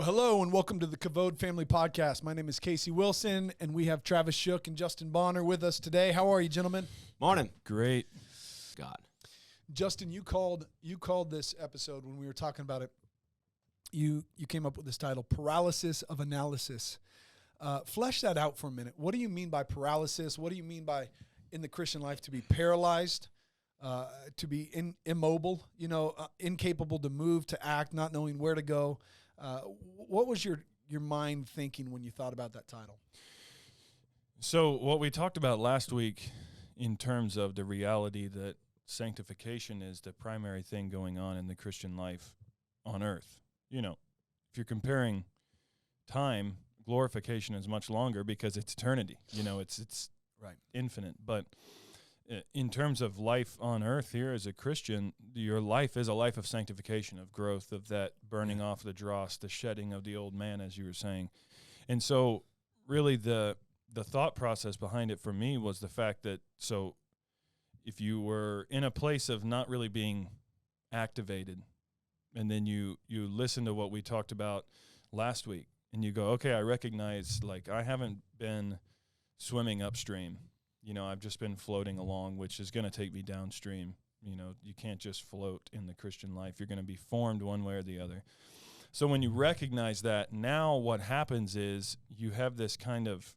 Well, hello and welcome to the KAVOD Family Podcast. My name is Casey Wilson, and we have Travis Shook and Justin Bonner with us today. How are you, gentlemen? Morning. Great. God. Justin, you called this episode when we were talking about it. You came up with this title, Paralysis of Analysis. Flesh that out for a minute. What do you mean by paralysis? What do you mean by, in the Christian life, to be paralyzed, to be immobile, incapable to move, to act, not knowing where to go? What was your mind thinking when you thought about that title? So what we talked about last week in terms of the reality that sanctification is the primary thing going on in the Christian life on earth. If you're comparing time, glorification is much longer because it's eternity. It's right, infinite. But in terms of life on earth here as a Christian, your life is a life of sanctification, of growth, of that burning off the dross, the shedding of the old man, as you were saying. And so really the thought process behind it for me was the fact that, so if you were in a place of not really being activated, and then you listen to what we talked about last week, and you go, okay, I recognize, I haven't been swimming upstream. I've just been floating along, which is going to take me downstream. You can't just float in the Christian life. You're going to be formed one way or the other. So when you recognize that, now what happens is you have this kind of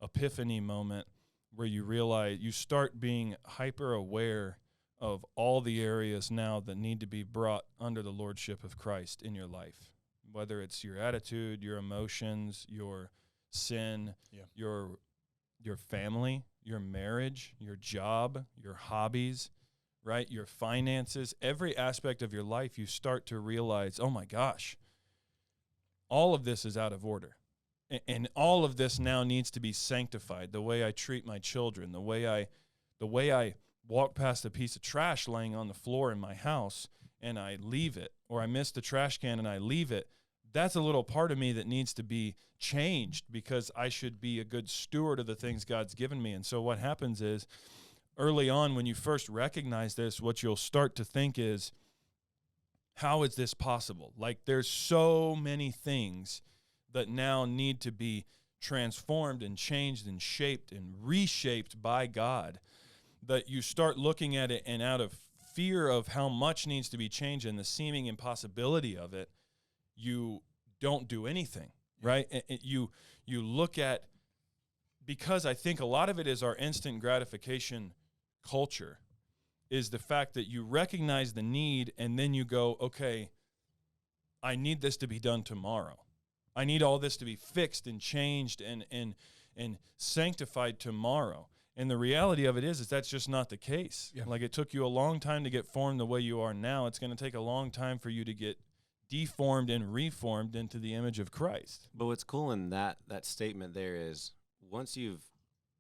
epiphany moment where you realize, you start being hyper aware of all the areas now that need to be brought under the lordship of Christ in your life, whether it's your attitude, your emotions, your sin, your family, your marriage, your job, your hobbies, right? Your finances, every aspect of your life, you start to realize, oh my gosh, all of this is out of order. And all of this now needs to be sanctified. The way I treat my children, the way I walk past a piece of trash laying on the floor in my house and I leave it, or I miss the trash can and I leave it, that's a little part of me that needs to be changed because I should be a good steward of the things God's given me. And so what happens is, early on when you first recognize this, what you'll start to think is, how is this possible? There's so many things that now need to be transformed and changed and shaped and reshaped by God, that you start looking at it, and out of fear of how much needs to be changed and the seeming impossibility of it, you don't do anything, right? And you look at, because I think a lot of it is our instant gratification culture, is the fact that you recognize the need and then you go, okay, I need this to be done tomorrow. I need all this to be fixed and changed and sanctified tomorrow. And the reality of it is that's just not the case. Yeah. It took you a long time to get formed the way you are now. It's going to take a long time for you to get deformed and reformed into the image of Christ. But what's cool in that statement there is, once you've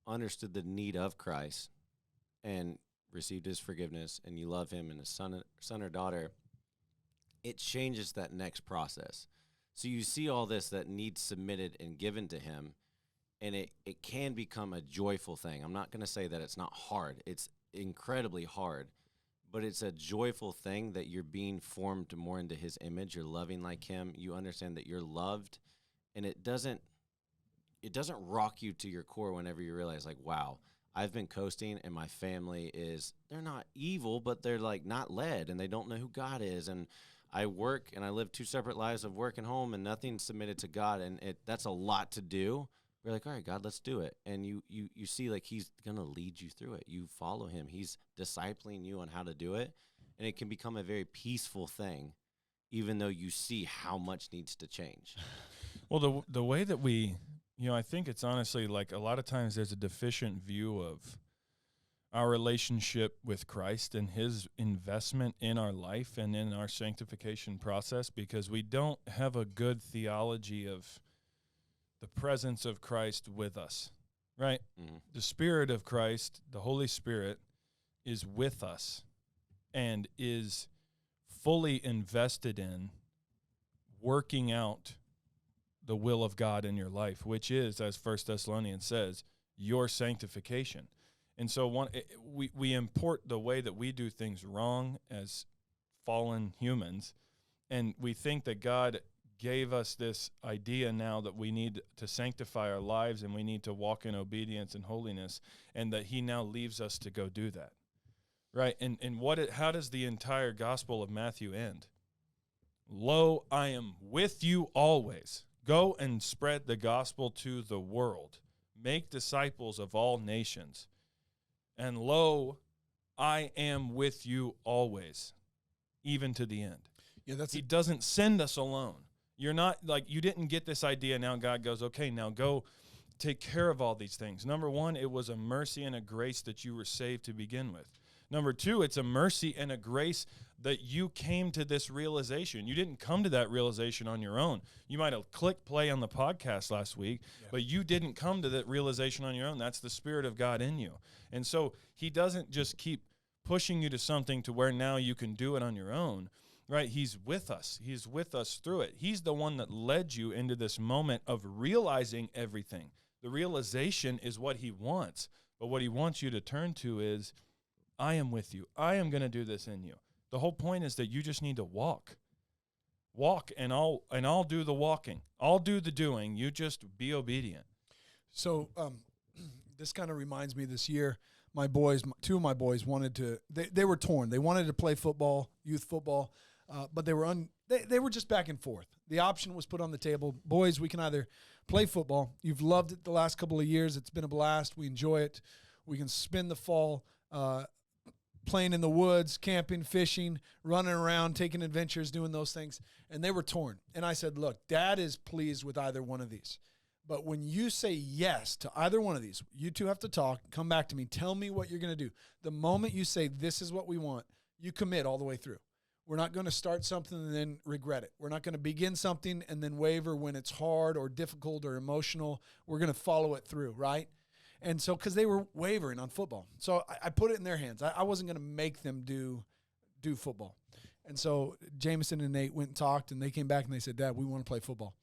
understood the need of Christ and received his forgiveness and you love him and his son or daughter, it changes that next process. So you see all this that needs submitted and given to him, and it can become a joyful thing. I'm not going to say that it's not hard. It's incredibly hard. But it's a joyful thing that you're being formed more into his image. You're loving like him. You understand that you're loved. And it doesn't rock you to your core whenever you realize, wow, I've been coasting and my family they're not evil, but they're not led and they don't know who God is. And I work and I live two separate lives of work and home and nothing's submitted to God. And that's a lot to do. We're all right, God, let's do it. And you see he's going to lead you through it. You follow him. He's discipling you on how to do it. And it can become a very peaceful thing, even though you see how much needs to change. Well, the way that we, I think it's honestly a lot of times there's a deficient view of our relationship with Christ and his investment in our life and in our sanctification process, because we don't have a good theology of the presence of Christ with us, right? Mm-hmm. The Spirit of Christ, the Holy Spirit, is with us and is fully invested in working out the will of God in your life, which is, as 1 Thessalonians says, your sanctification. And so we import the way that we do things wrong as fallen humans, and we think that God gave us this idea now that we need to sanctify our lives and we need to walk in obedience and holiness, and that he now leaves us to go do that. Right? And how does the entire Gospel of Matthew end? Lo, I am with you always. Go and spread the gospel to the world. Make disciples of all nations. And lo, I am with you always, even to the end. Yeah, he doesn't send us alone. You're not like, you didn't get this idea. Now God goes, okay, now go take care of all these things. Number one, it was a mercy and a grace that you were saved to begin with. Number two, it's a mercy and a grace that you came to this realization. You didn't come to that realization on your own. You might have clicked play on the podcast last week, but you didn't come to that realization on your own. That's the Spirit of God in you. And so he doesn't just keep pushing you to something to where now you can do it on your own, right? He's with us. He's with us through it. He's the one that led you into this moment of realizing everything. The realization is what he wants, but what he wants you to turn to is, I am with you. I am going to do this in you. The whole point is that you just need to walk. Walk, and I'll do the walking. I'll do the doing. You just be obedient. So this kind of reminds me this year, two of my boys wanted to, they were torn. They wanted to play football, youth football, but they were just back and forth. The option was put on the table. Boys, we can either play football. You've loved it the last couple of years. It's been a blast. We enjoy it. We can spend the fall playing in the woods, camping, fishing, running around, taking adventures, doing those things. And they were torn. And I said, look, Dad is pleased with either one of these. But when you say yes to either one of these, you two have to talk, come back to me, tell me what you're going to do. The moment you say this is what we want, you commit all the way through. We're not going to start something and then regret it. We're not going to begin something and then waver when it's hard or difficult or emotional. We're going to follow it through, right? And so, because they were wavering on football. So I put it in their hands. I wasn't going to make them do football. And so Jameson and Nate went and talked, and they came back and they said, Dad, we want to play football.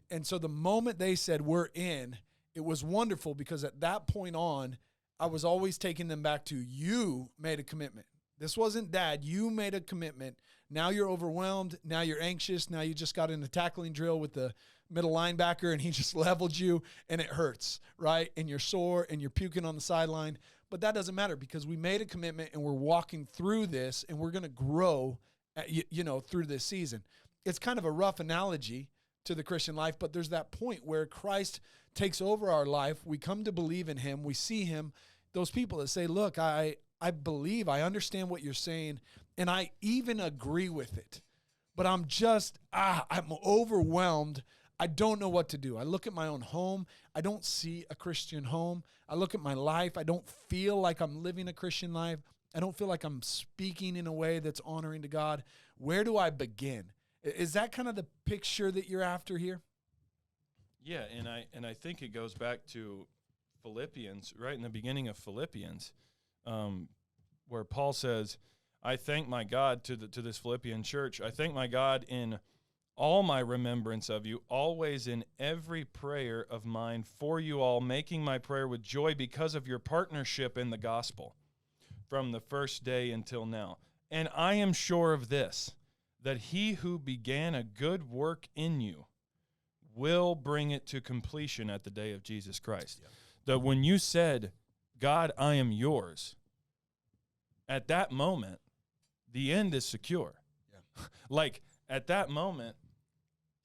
And so the moment they said, we're in, it was wonderful, because at that point on, I was always taking them back to, you made a commitment. This wasn't Dad. You made a commitment. Now you're overwhelmed. Now you're anxious. Now you just got in a tackling drill with the middle linebacker and he just leveled you and it hurts, right? And you're sore and you're puking on the sideline. But that doesn't matter, because we made a commitment and we're walking through this and we're going to grow, through this season. It's kind of a rough analogy to the Christian life, but there's that point where Christ takes over our life. We come to believe in him. We see him. Those people that say, look, I believe, I understand what you're saying, and I even agree with it, but I'm overwhelmed. I don't know what to do. I look at my own home. I don't see a Christian home. I look at my life. I don't feel like I'm living a Christian life. I don't feel like I'm speaking in a way that's honoring to God. Where do I begin? Is that kind of the picture that you're after here? Yeah, and I think it goes back to Philippians, right in the beginning of Philippians, where Paul says, I thank my God to this Philippian church. I thank my God in all my remembrance of you, always in every prayer of mine for you all, making my prayer with joy because of your partnership in the gospel from the first day until now. And I am sure of this, that he who began a good work in you will bring it to completion at the day of Jesus Christ. Yeah. That when you said, God, I am yours, at that moment, the end is secure. Yeah. Like, at that moment,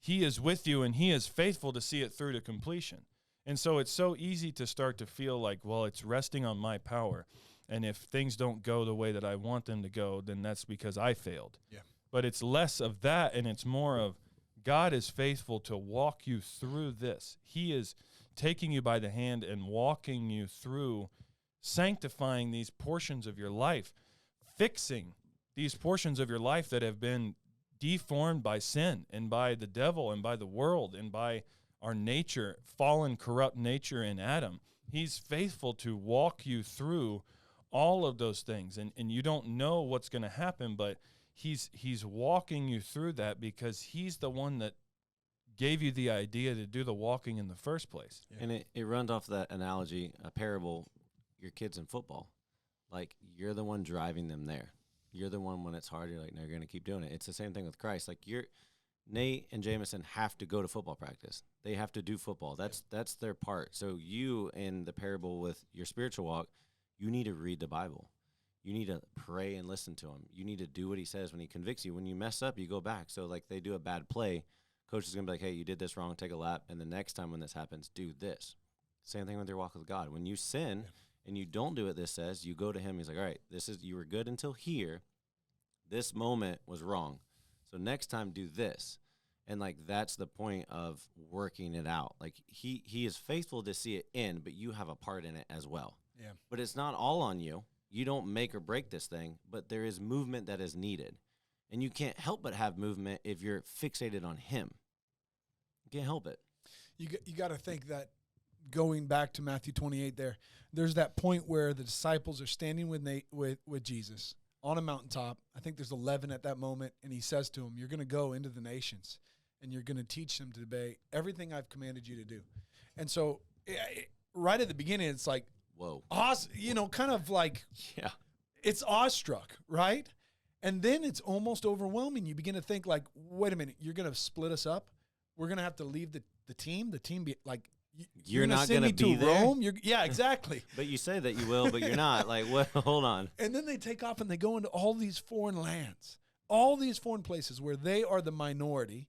he is with you and he is faithful to see it through to completion. And so it's so easy to start to feel like, well, it's resting on my power. And if things don't go the way that I want them to go, then that's because I failed. Yeah. But it's less of that, and it's more of God is faithful to walk you through this. He is taking you by the hand and walking you through, sanctifying these portions of your life, fixing these portions of your life that have been deformed by sin and by the devil and by the world and by our nature, fallen, corrupt nature in Adam. He's faithful to walk you through all of those things. And you don't know what's going to happen, but he's walking you through that because he's the one that gave you the idea to do the walking in the first place. Yeah. And it runs off that analogy, a parable, your kids in football. Like, you're the one driving them there. You're the one when it's hard, you're like, no, you're going to keep doing it. It's the same thing with Christ. Like, Nate and Jameson have to go to football practice. They have to do football. That's their part. So you, in the parable with your spiritual walk, you need to read the Bible. You need to pray and listen to him. You need to do what he says when he convicts you. When you mess up, you go back. So, like, they do a bad play, coach is going to be like, hey, you did this wrong, take a lap, and the next time when this happens, do this. Same thing with your walk with God. When you sin and you don't do what this says, you go to him. He's like, all right, you were good until here. This moment was wrong. So next time, do this. And, like, that's the point of working it out. Like, he is faithful to see it end, but you have a part in it as well. Yeah. But it's not all on you. You don't make or break this thing, but there is movement that is needed. And you can't help but have movement if you're fixated on him. You can't help it. You got to think that going back to Matthew 28 there's that point where the disciples are standing with Jesus on a mountaintop. I think there's 11 at that moment, and he says to them, you're going to go into the nations, and you're going to teach them to obey everything I've commanded you to do. And so right at the beginning, it's like, whoa, kind of like, yeah, it's awestruck, right? And then it's almost overwhelming. You begin to think like, wait a minute, you're going to split us up? We're going to have to leave the team? The team be like, you're not going to be there? Rome? Yeah, exactly. But you say that you will, but you're not. Like, what? Hold on. And then they take off and they go into all these foreign lands, all these foreign places where they are the minority.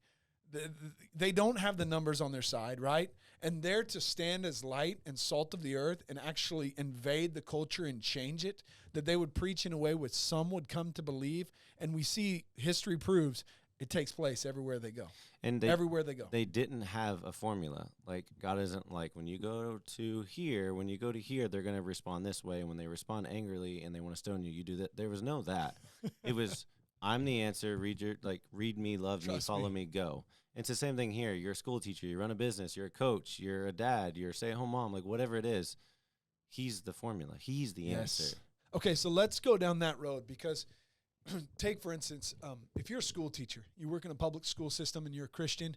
They don't have the numbers on their side, right? And they're to stand as light and salt of the earth and actually invade the culture and change it, that they would preach in a way which some would come to believe. And we see history proves it takes place everywhere they go. And everywhere they go. They didn't have a formula. Like, God isn't like, when you go to here, they're going to respond this way. And when they respond angrily and they want to stone you, you do that. There was no that. It was, I'm the answer. Read me, love me, follow me, go. It's the same thing here. You're a school teacher. You run a business. You're a coach. You're a dad. You're a stay-at-home mom. Like, whatever it is, he's the formula. He's the answer. Okay, so let's go down that road because take, for instance, if you're a school teacher, you work in a public school system and you're a Christian,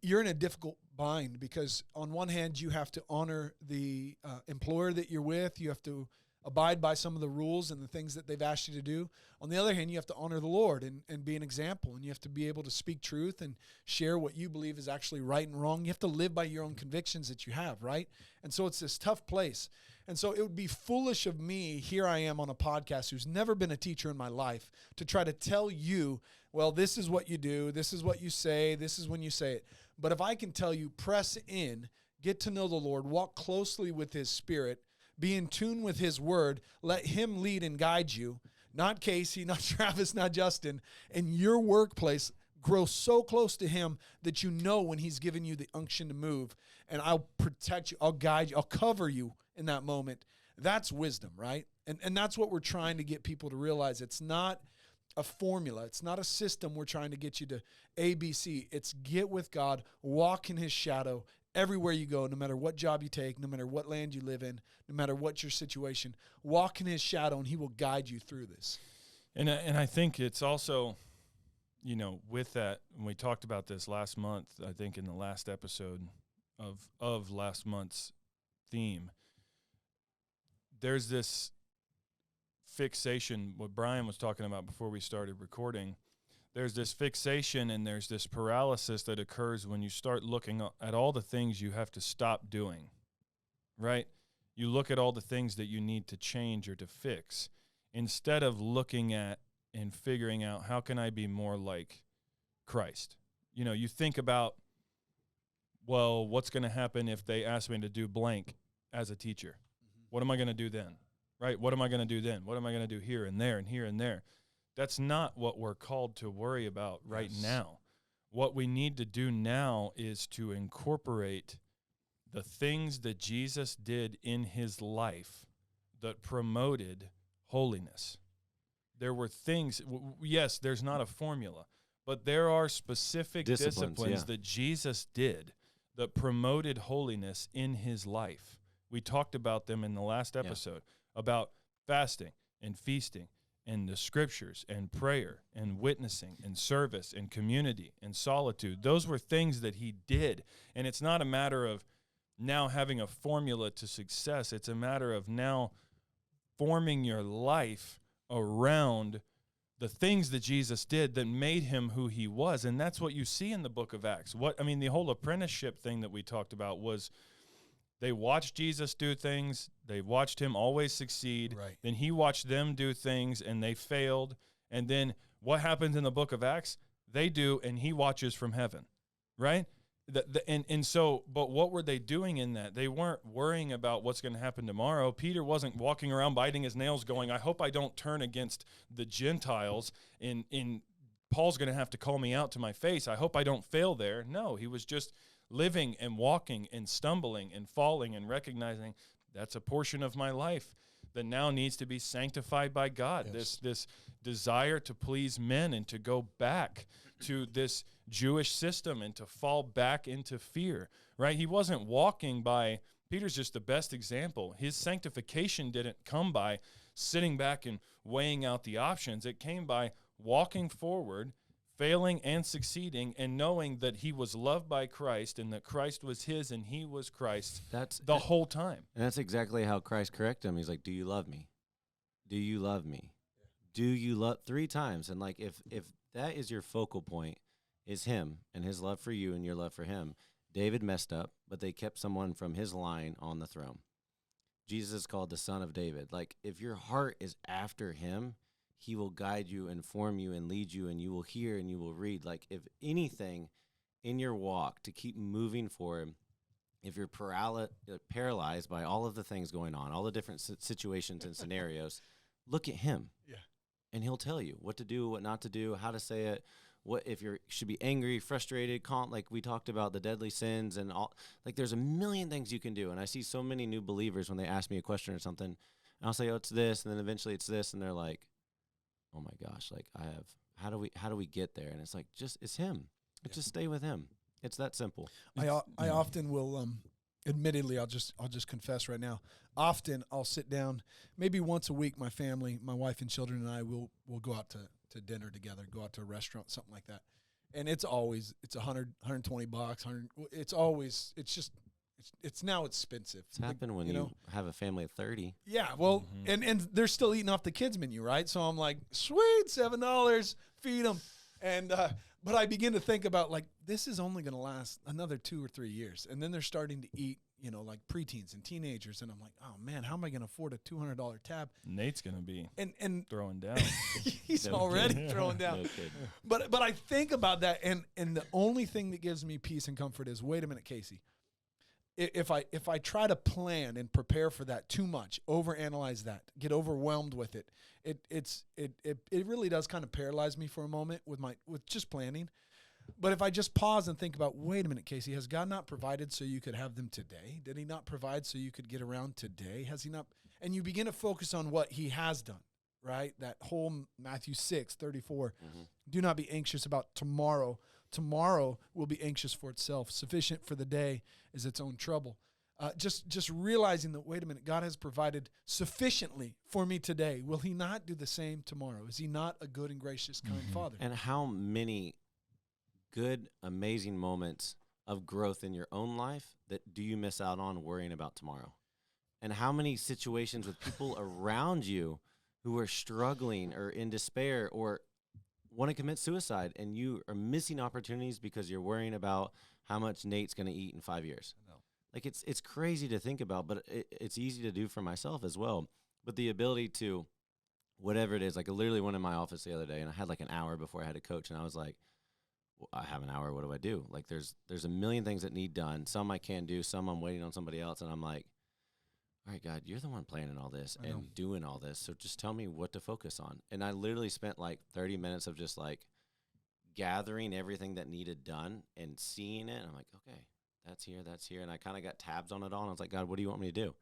you're in a difficult bind because on one hand, you have to honor the employer that you're with. You have to abide by some of the rules and the things that they've asked you to do. On the other hand, you have to honor the Lord and be an example, and you have to be able to speak truth and share what you believe is actually right and wrong. You have to live by your own convictions that you have, right? And so it's this tough place. And so it would be foolish of me, here I am on a podcast who's never been a teacher in my life, to try to tell you, well, this is what you do, this is what you say, this is when you say it. But if I can tell you, press in, get to know the Lord, walk closely with his Spirit, be in tune with his word, let him lead and guide you, not Casey, not Travis, not Justin, and your workplace, grow so close to him that you know when he's given you the unction to move, and I'll protect you, I'll guide you, I'll cover you in that moment. That's wisdom, right? And that's what we're trying to get people to realize. It's not a formula. It's not a system we're trying to get you to ABC. It's get with God, walk in his shadow, everywhere you go, no matter what job you take, no matter what land you live in, no matter what your situation, walk in his shadow and he will guide you through this. And I think it's also, with that, when we talked about this last month, I think in the last episode of last month's theme, there's this fixation, what Brian was talking about before we started recording. There's this fixation and there's this paralysis that occurs when you start looking at all the things you have to stop doing, right? You look at all the things that you need to change or to fix instead of looking at and figuring out how can I be more like Christ. You think about, well, what's going to happen if they ask me to do blank as a teacher? Mm-hmm. What am I going to do then, right? What am I going to do then? What am I going to do here and there and here and there? That's not what we're called to worry about right now. What we need to do now is to incorporate the things that Jesus did in his life that promoted holiness. There were things, yes, there's not a formula, but there are specific disciplines that Jesus did that promoted holiness in his life. We talked about them in the last episode, about fasting and feasting, and the scriptures, and prayer, and witnessing, and service, and community, and solitude. Those were things that he did. And it's not a matter of now having a formula to success. It's a matter of now forming your life around the things that Jesus did that made him who he was. And that's what you see in the book of Acts. The whole apprenticeship thing that we talked about was they watched Jesus do things. They watched him always succeed. Right. Then he watched them do things and they failed. And then what happens in the book of Acts? They do, and he watches from heaven, right? But what were they doing in that? They weren't worrying about what's going to happen tomorrow. Peter wasn't walking around biting his nails going, I hope I don't turn against the Gentiles in Paul's going to have to call me out to my face. I hope I don't fail there. No, he was just living and walking and stumbling and falling and recognizing that's a portion of my life that now needs to be sanctified by God. Yes. This desire to please men and to go back to this Jewish system and to fall back into fear, right? He wasn't walking by, Peter's just the best example. His sanctification didn't come by sitting back and weighing out the options. It came by walking forward, failing and succeeding, and knowing that he was loved by Christ and that Christ was his and he was Christ's the whole time. And that's exactly how Christ corrected him. He's like, do you love me? Do you love me? Do you love 3 times? And like, if that is your focal point, is him and his love for you and your love for him. David messed up, but they kept someone from his line on the throne. Jesus is called the Son of David. Like, if your heart is after him, he will guide you, inform you, and lead you, and you will hear and you will read. Like, if anything in your walk to keep moving forward, if you're paralyzed by all of the things going on, all the different situations and scenarios, look at him. Yeah. And he'll tell you what to do, what not to do, how to say it, what if you should be angry, frustrated, calm, like we talked about the deadly sins and all. Like, there's a million things you can do. And I see so many new believers when they ask me a question or something, and I'll say, oh, it's this, and then eventually it's this, and they're like, oh my gosh, like how do we get there? And it's like, it's him. Just stay with him. It's that simple. I often will, admittedly, I'll just confess right now. Often I'll sit down, maybe once a week, my family, my wife and children and I will go out to dinner together, go out to a restaurant, something like that. And it's always, it's $100, $120, it's now expensive. It's happened when you have a family of 30. Yeah, well, and they're still eating off the kids' menu, right? So I'm like, sweet, $7, feed them. And but I begin to think about, like, this is only going to last another 2 or 3 years. And then they're starting to eat, like preteens and teenagers. And I'm like, oh, man, how am I going to afford a $200 tab? Nate's going to be and throwing down. He's already throwing down. No, but I think about that, and the only thing that gives me peace and comfort is, wait a minute, Casey. If I try to plan and prepare for that too much, overanalyze that, get overwhelmed with it, it really does kind of paralyze me for a moment with just planning. But if I just pause and think about, wait a minute, Casey, has God not provided so you could have them today? Did he not provide so you could get around today? Has he not? And you begin to focus on what he has done, right? That whole Matthew 6:34. Mm-hmm. Do not be anxious about tomorrow. Tomorrow will be anxious for itself. Sufficient for the day is its own trouble. Just realizing that, wait a minute, God has provided sufficiently for me today. Will he not do the same tomorrow? Is he not a good and gracious, kind Father? And how many good, amazing moments of growth in your own life that do you miss out on worrying about tomorrow? And how many situations with people around you who are struggling or in despair or want to commit suicide, and you are missing opportunities because you're worrying about how much Nate's going to eat in 5 years. Like, it's crazy to think about, but it's easy to do for myself as well. But the ability to, whatever it is, like I literally went in my office the other day, and I had like an hour before I had to coach, and I was like, well, I have an hour, what do I do? Like, there's a million things that need done. Some I can do, some I'm waiting on somebody else, and I'm like, all right, God, you're the one planning all this and doing all this, so just tell me what to focus on. And I literally spent like 30 minutes of just like gathering everything that needed done and seeing it. And I'm like, okay, that's here. And I kind of got tabs on it all. And I was like, God, what do you want me to do?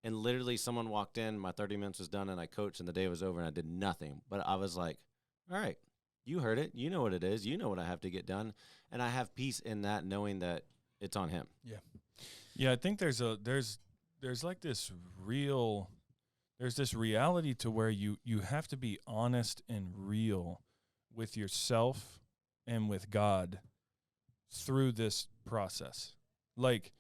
And literally someone walked in, my 30 minutes was done, and I coached, and the day was over, and I did nothing. But I was like, all right, you heard it. You know what it is. You know what I have to get done. And I have peace in that, knowing that it's on him. Yeah. Yeah, I think there's like this there's this reality to where you have to be honest and real with yourself and with God through this process. Like,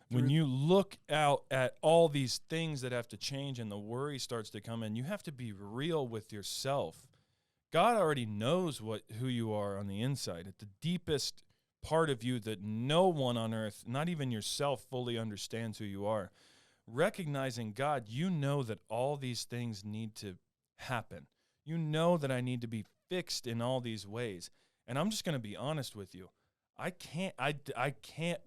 when you look out at all these things that have to change and the worry starts to come in, you have to be real with yourself. God already knows who you are on the inside, at the deepest part of you that no one on earth, not even yourself, fully understands who you are. Recognizing, God, you know that all these things need to happen. You know that I need to be fixed in all these ways. And I'm just going to be honest with you. I can't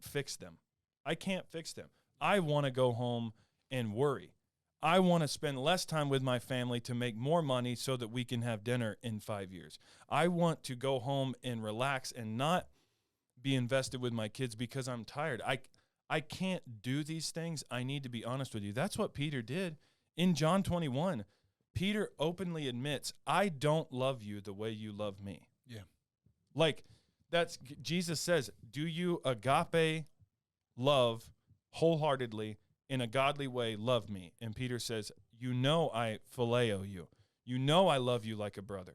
fix them. I can't fix them. I want to go home and worry. I want to spend less time with my family to make more money so that we can have dinner in 5 years. I want to go home and relax and not be invested with my kids because I'm tired. I can't do these things. I need to be honest with you. That's what Peter did. In John 21, Peter openly admits, I don't love you the way you love me. Yeah. Like, Jesus says, do you agape love wholeheartedly in a godly way love me? And Peter says, you know I phileo you. You know I love you like a brother.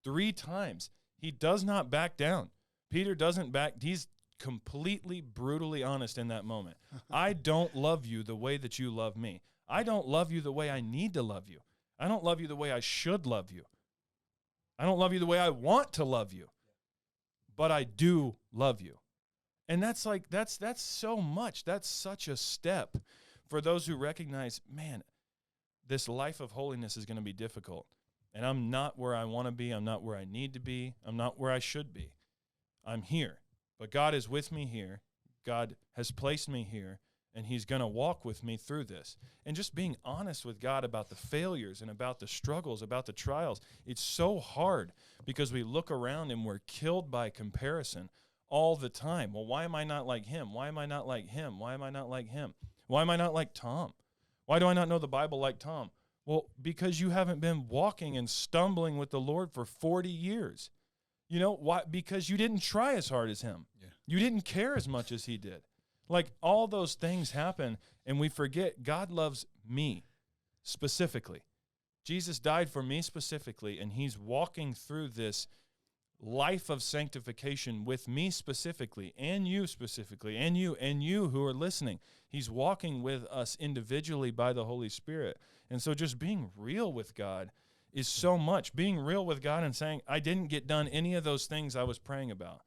3 times. He does not back down. Peter doesn't back. He's completely brutally honest in that moment. I don't love you the way that you love me. I don't love you the way I need to love you. I don't love you the way I should love you. I don't love you the way I want to love you. But I do love you. And that's so much. That's such a step for those who recognize, man, this life of holiness is going to be difficult. And I'm not where I want to be. I'm not where I need to be. I'm not where I should be. I'm here. But God is with me here. God has placed me here. And he's going to walk with me through this. And just being honest with God about the failures and about the struggles, about the trials. It's so hard because we look around and we're killed by comparison all the time. Well, why am I not like him? Why am I not like him? Why am I not like him? Why am I not like Tom? Why do I not know the Bible like Tom? Well, because you haven't been walking and stumbling with the Lord for 40 years. You know, why? Because you didn't try as hard as him. Yeah. You didn't care as much as he did. Like, all those things happen, and we forget God loves me specifically. Jesus died for me specifically, and he's walking through this life of sanctification with me specifically, and you specifically, and you who are listening. He's walking with us individually by the Holy Spirit. And so just being real with God is so much. Being real with God and saying, I didn't get done any of those things I was praying about.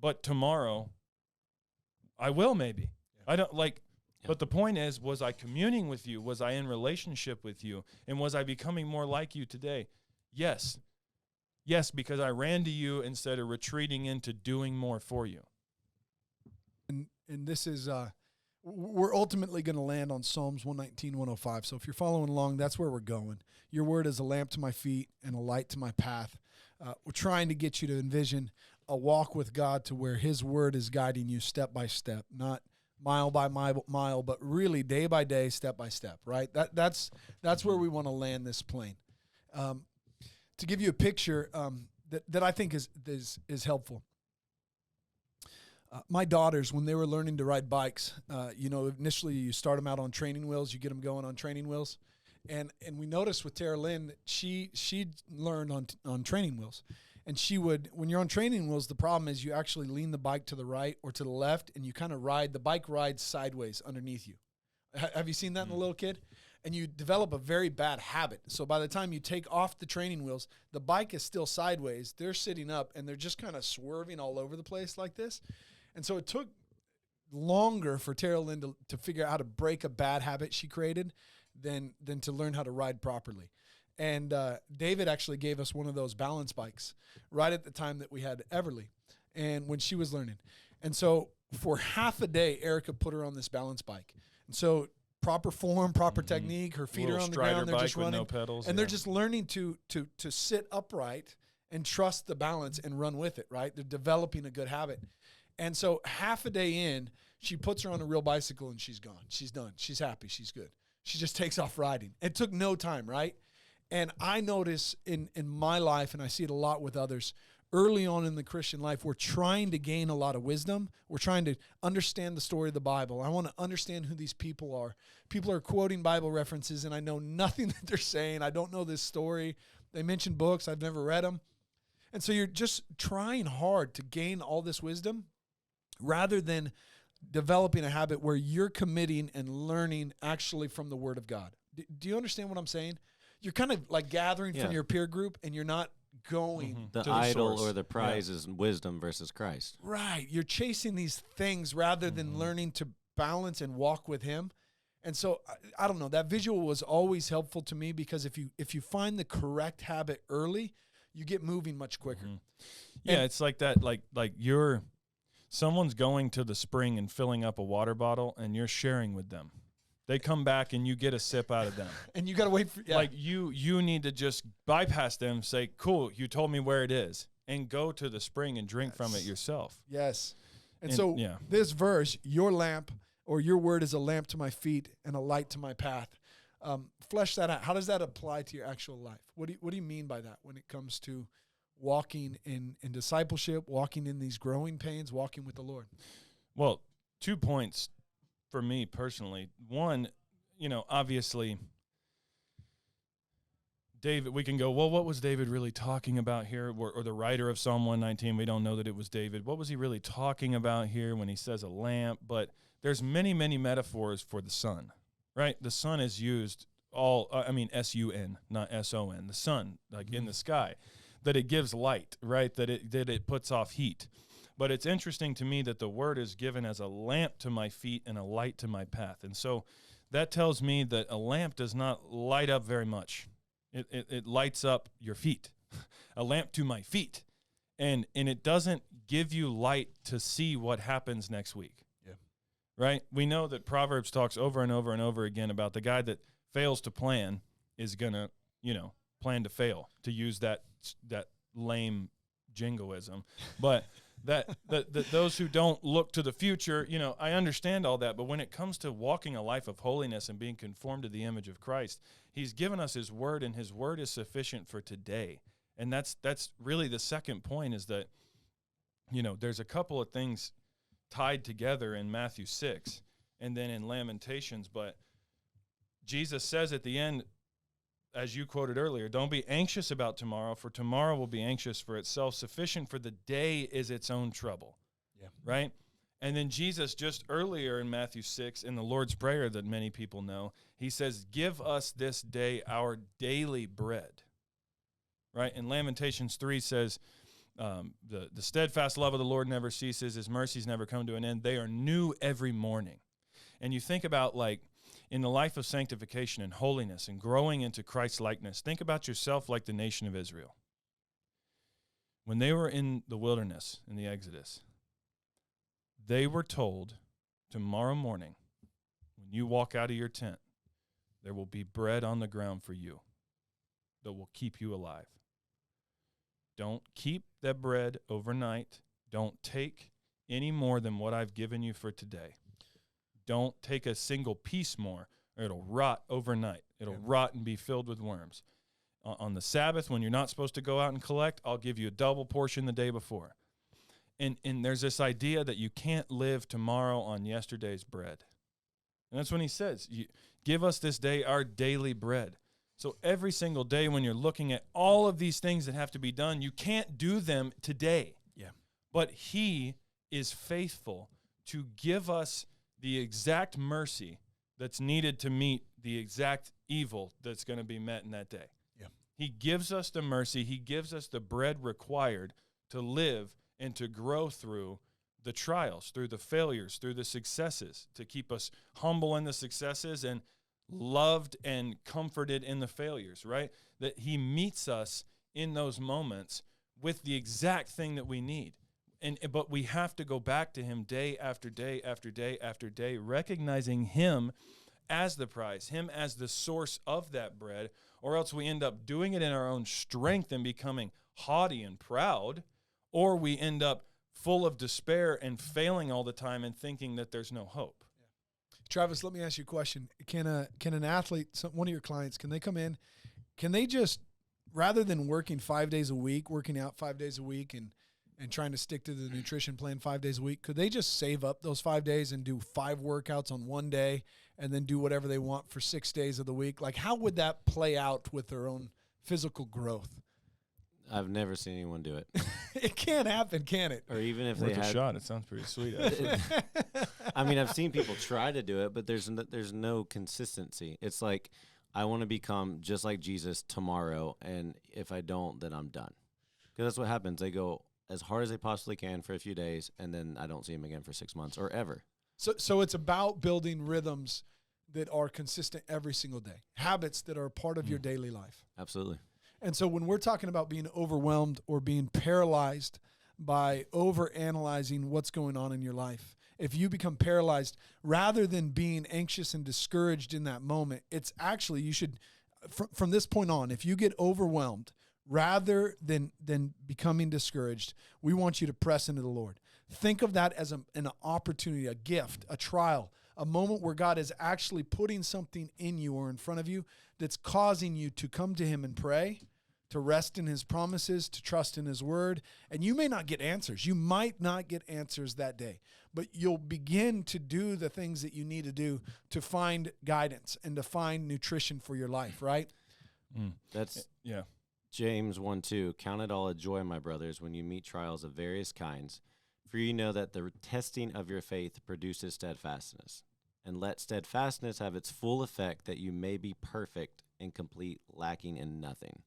But tomorrow, I will maybe. Yeah. I don't like, yeah. But the point is, was I communing with you? Was I in relationship with you? And was I becoming more like you today? Yes. Yes, because I ran to you instead of retreating into doing more for you. And this is, we're ultimately going to land on Psalms 119, 105. So if you're following along, that's where we're going. Your word is a lamp to my feet and a light to my path. We're trying to get you to envision a walk with God to where his word is guiding you step by step, not mile by mile, but really day by day, step by step, right? That's where we want to land this plane. To give you a picture that I think is helpful. My daughters, when they were learning to ride bikes, initially you start them out on training wheels, you get them going on training wheels. And we noticed with Tara Lynn, she learned on training wheels. And she would, when you're on training wheels, the problem is you actually lean the bike to the right or to the left, and you kind of the bike rides sideways underneath you. Have you seen that in a little kid? And you develop a very bad habit. So by the time you take off the training wheels, the bike is still sideways. They're sitting up, and they're just kind of swerving all over the place like this. And so it took longer for Tara Lynn to figure out how to break a bad habit she created than to learn how to ride properly. And David actually gave us one of those balance bikes right at the time that we had Everly and when she was learning. And so for half a day, Erica put her on this balance bike. And so proper form, proper technique, her feet are on the ground, they're just running. No pedals, and they're just learning to sit upright and trust the balance and run with it, right? They're developing a good habit. And so half a day in, she puts her on a real bicycle and she's gone. She's done. She's happy. She's good. She just takes off riding. It took no time, right? And I notice in my life, and I see it a lot with others, early on in the Christian life, we're trying to gain a lot of wisdom. We're trying to understand the story of the Bible. I want to understand who these people are. People are quoting Bible references, and I know nothing that they're saying. I don't know this story. They mention books. I've never read them. And so you're just trying hard to gain all this wisdom rather than developing a habit where you're committing and learning actually from the Word of God. Do you understand what I'm saying? you're kind of like gathering from Yeah. your peer group, and you're not going. The To the idol source. or the prize is wisdom versus Christ. Right. You're chasing these things rather than learning to balance and walk with him. And so I don't know, that visual was always helpful to me, because if you find the correct habit early, you get moving much quicker. Yeah, And- it's like that. Like someone's going to the spring and filling up a water bottle, and you're sharing with them. They come back and you get a sip out of them. And you got to wait for Like you need to just bypass them, say, cool, you told me where it is, and go to the spring and drink from it yourself. Yes. And And- so yeah. this verse, your lamp or your word is a lamp to my feet and a light to my path. Flesh that out. How does that apply to your actual life? What do you mean by that when it comes to walking in discipleship, walking in these growing pains, walking with the Lord? Well, 2 points for me personally. One, obviously, David, we can go, well, what was David really talking about here? Or the writer of Psalm 119, we don't know that it was David. What was he really talking about here when he says a lamp? But there's many, many metaphors for the sun, right? The sun is used S-U-N, not S-O-N, the sun, like in the sky, that it gives light, right? That it puts off heat. But it's interesting to me that the word is given as a lamp to my feet and a light to my path. And so that tells me that a lamp does not light up very much. It lights up your feet, a lamp to my feet. And it doesn't give you light to see what happens next week. Yeah. Right? We know that Proverbs talks over and over and over again about the guy that fails to plan is going to, plan to fail, to use that lame jingoism. But that those who don't look to the future, I understand all that, but when it comes to walking a life of holiness and being conformed to the image of Christ, he's given us his word, and his word is sufficient for today. And that's really the second point, is that, there's a couple of things tied together in Matthew 6 and then in Lamentations, but Jesus says at the end, as you quoted earlier, don't be anxious about tomorrow, for tomorrow will be anxious for itself. Sufficient for the day is its own trouble. Yeah. Right? And then Jesus, just earlier in Matthew 6, in the Lord's Prayer that many people know, he says, give us this day our daily bread. Right? And Lamentations 3 says, the steadfast love of the Lord never ceases. His mercies never come to an end. They are new every morning. And you think about, like, in the life of sanctification and holiness and growing into Christ's likeness, think about yourself like the nation of Israel. When they were in the wilderness, in the Exodus, they were told, tomorrow morning, when you walk out of your tent, there will be bread on the ground for you that will keep you alive. Don't keep that bread overnight. Don't take any more than what I've given you for today. Don't take a single piece more, or it'll rot overnight. It'll rot and be filled with worms. On the Sabbath, when you're not supposed to go out and collect, I'll give you a double portion the day before. And there's this idea that you can't live tomorrow on yesterday's bread. And that's when he says, give us this day our daily bread. So every single day when you're looking at all of these things that have to be done, you can't do them today. Yeah. But he is faithful to give us the exact mercy that's needed to meet the exact evil that's going to be met in that day. Yeah. He gives us the mercy. He gives us the bread required to live and to grow through the trials, through the failures, through the successes, to keep us humble in the successes and loved and comforted in the failures, right? That he meets us in those moments with the exact thing that we need. But we have to go back to him day after day after day after day, recognizing him as the prize, him as the source of that bread, or else we end up doing it in our own strength and becoming haughty and proud, or we end up full of despair and failing all the time and thinking that there's no hope. Travis, let me ask you a question. Can an athlete, one of your clients, can they come in, can they just, rather than working 5 days a week, working out 5 days a week and trying to stick to the nutrition plan 5 days a week, could they just save up those 5 days and do 5 workouts on one day and then do whatever they want for 6 days of the week? Like, how would that play out with their own physical growth? I've never seen anyone do it. It can't happen, can it? Or even if Worth they a had shot. It sounds pretty sweet, actually. I mean, I've seen people try to do it, but there's no consistency. It's like, I want to become just like Jesus tomorrow, and if I don't, then I'm done. Because that's what happens. They go as hard as they possibly can for a few days, and then I don't see them again for 6 months or ever. So it's about building rhythms that are consistent every single day, habits that are a part of your daily life. Absolutely. And so when we're talking about being overwhelmed or being paralyzed by overanalyzing what's going on in your life, if you become paralyzed, rather than being anxious and discouraged in that moment, it's actually, you should, from this point on, if you get overwhelmed, rather than becoming discouraged, we want you to press into the Lord. Think of that as an opportunity, a gift, a trial, a moment where God is actually putting something in you or in front of you that's causing you to come to him and pray, to rest in his promises, to trust in his word. And you may not get answers. You might not get answers that day, but you'll begin to do the things that you need to do to find guidance and to find nutrition for your life, right? That's James 1:2. Count it all a joy, my brothers, when you meet trials of various kinds, for you know that the testing of your faith produces steadfastness. And let steadfastness have its full effect, that you may be perfect and complete, lacking in nothing.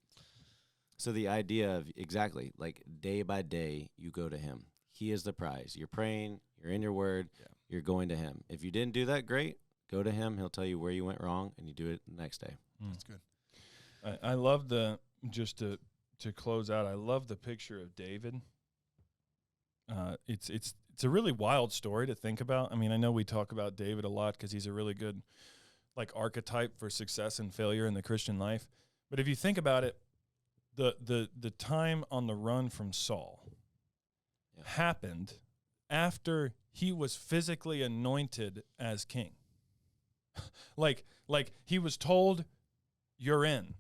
So the idea of, exactly, like day by day, you go to him. He is the prize. You're praying, you're in your word, you're going to him. If you didn't do that, great. Go to him. He'll tell you where you went wrong, and you do it the next day. That's good. I love just to close out, I love the picture of David. It's a really wild story to think about. I mean, I know we talk about David a lot because he's a really good like archetype for success and failure in the Christian life. But if you think about it, the time on the run from Saul happened after he was physically anointed as king. like he was told, you're in.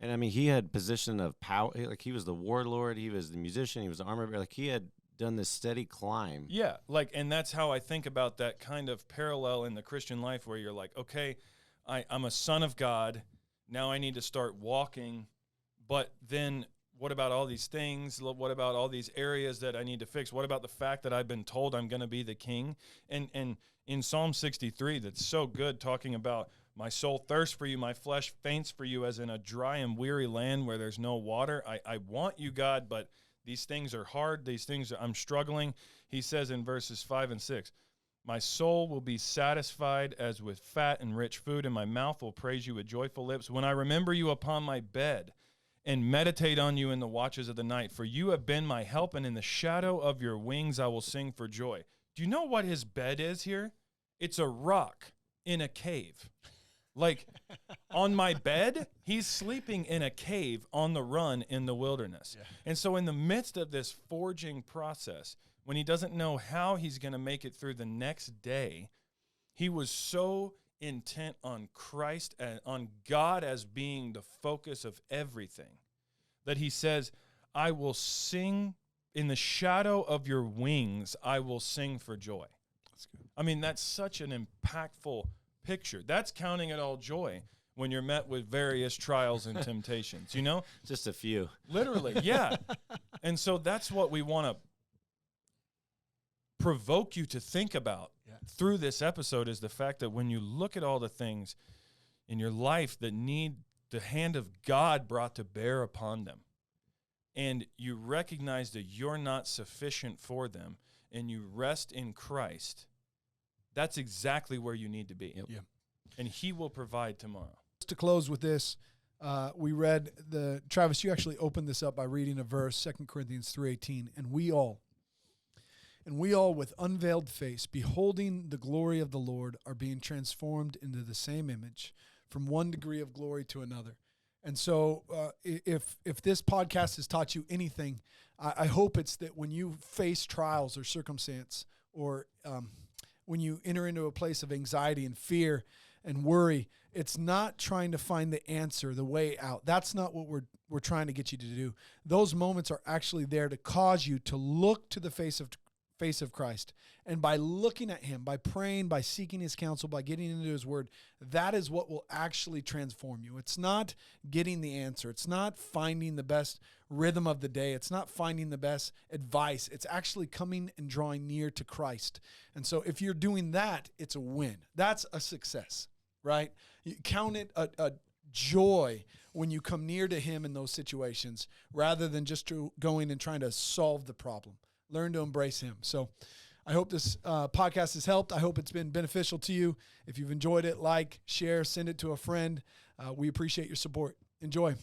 And I mean, he had position of power. Like, he was the warlord, he was the musician, he was the armor bearer. Like, he had done this steady climb. Yeah, like, and that's how I think about that kind of parallel in the Christian life, where you're like, okay, I'm a son of God. Now I need to start walking. But then what about all these things? What about all these areas that I need to fix? What about the fact that I've been told I'm going to be the king? And in Psalm 63, that's so good, talking about my soul thirsts for you, my flesh faints for you, as in a dry and weary land where there's no water. I want you, God, but these things are hard. These things, I'm struggling. He says in verses 5 and 6, my soul will be satisfied as with fat and rich food, and my mouth will praise you with joyful lips when I remember you upon my bed and meditate on you in the watches of the night. For you have been my help, and in the shadow of your wings I will sing for joy. Do you know what his bed is here? It's a rock in a cave. Like, on my bed, he's sleeping in a cave on the run in the wilderness. Yeah. And so in the midst of this forging process, when he doesn't know how he's going to make it through the next day, he was so intent on Christ and on God as being the focus of everything that he says, I will sing in the shadow of your wings, I will sing for joy. That's good. I mean, that's such an impactful picture. That's counting it all joy when you're met with various trials and temptations, you know? Just a few. Literally, yeah. And so that's what we want to provoke you to think about through this episode, is the fact that when you look at all the things in your life that need the hand of God brought to bear upon them, and you recognize that you're not sufficient for them, and you rest in Christ, that's exactly where you need to be. Yep. Yeah. And he will provide tomorrow. Just to close with this, we read Travis, you actually opened this up by reading a verse, 2 Corinthians 3:18, and we all with unveiled face, beholding the glory of the Lord, are being transformed into the same image from one degree of glory to another. And so if this podcast has taught you anything, I hope it's that when you face trials or circumstance, or when you enter into a place of anxiety and fear and worry, it's not trying to find the answer, the way out. That's not what we're trying to get you to do. Those moments are actually there to cause you to look to the face of Christ. And by looking at him, by praying, by seeking his counsel, by getting into his word, that is what will actually transform you. It's not getting the answer. It's not finding the best rhythm of the day. It's not finding the best advice. It's actually coming and drawing near to Christ. And so if you're doing that, it's a win. That's a success, right? You count it a joy when you come near to him in those situations rather than just going and trying to solve the problem. Learn to embrace him. So I hope this podcast has helped. I hope it's been beneficial to you. If you've enjoyed it, like, share, send it to a friend. We appreciate your support. Enjoy.